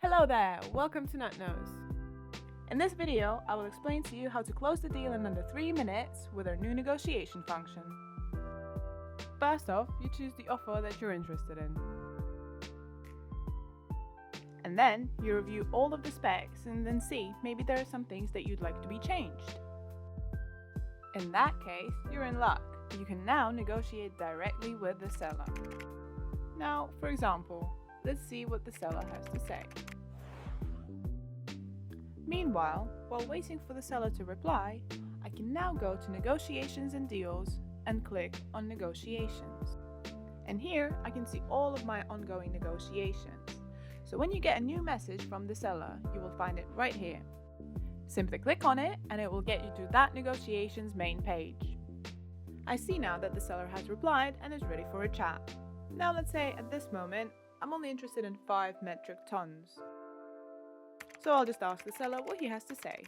Hello there, welcome to Nutnose. In this video, I will explain to you how to close the deal in under 3 minutes with our new negotiation function. First off, you choose the offer that you're interested in. And then you review all of the specs and then see maybe there are some things that you'd like to be changed. In that case, you're in luck. You can now negotiate directly with the seller. Now, for example, let's see what the seller has to say. Meanwhile, while waiting for the seller to reply, I can now go to Negotiations and Deals and click on Negotiations. And here I can see all of my ongoing negotiations. So when you get a new message from the seller, you will find it right here. Simply click on it and it will get you to that negotiations main page. I see now that the seller has replied and is ready for a chat. Now let's say at this moment, I'm only interested in 5 metric tons. So I'll just ask the seller what he has to say.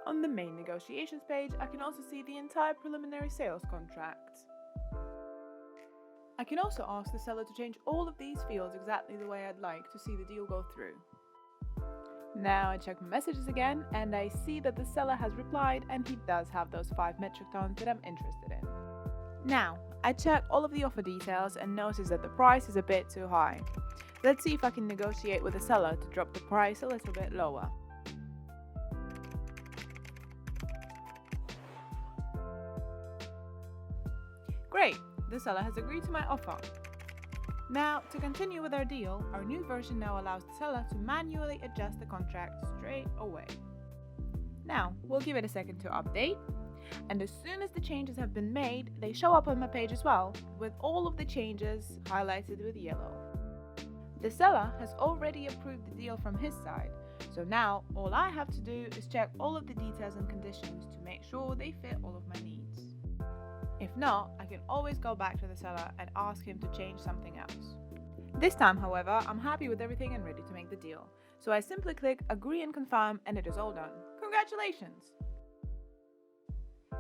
On the main negotiations page, I can also see the entire preliminary sales contract. I can also ask the seller to change all of these fields exactly the way I'd like to see the deal go through. Now I check my messages again and I see that the seller has replied and he does have those 5 metric tons that I'm interested in. Now, I check all of the offer details and notice that the price is a bit too high. Let's see if I can negotiate with the seller to drop the price a little bit lower. Great, the seller has agreed to my offer. Now, to continue with our deal, our new version now allows the seller to manually adjust the contract straight away. Now, we'll give it a second to update. And as soon as the changes have been made, they show up on my page as well, with all of the changes highlighted with yellow. The seller has already approved the deal from his side, so now all I have to do is check all of the details and conditions to make sure they fit all of my needs. If not, I can always go back to the seller and ask him to change something else. This time, however, I'm happy with everything and ready to make the deal, so I simply click Agree and Confirm and it is all done. Congratulations!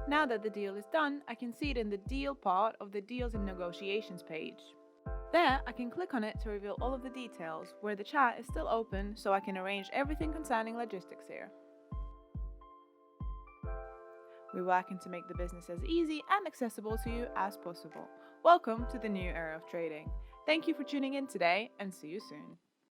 Now that the deal is done, I can see it in the Deal part of the Deals and Negotiations page. There, I can click on it to reveal all of the details, where the chat is still open so I can arrange everything concerning logistics here. We're working to make the business as easy and accessible to you as possible. Welcome to the new era of trading. Thank you for tuning in today and see you soon.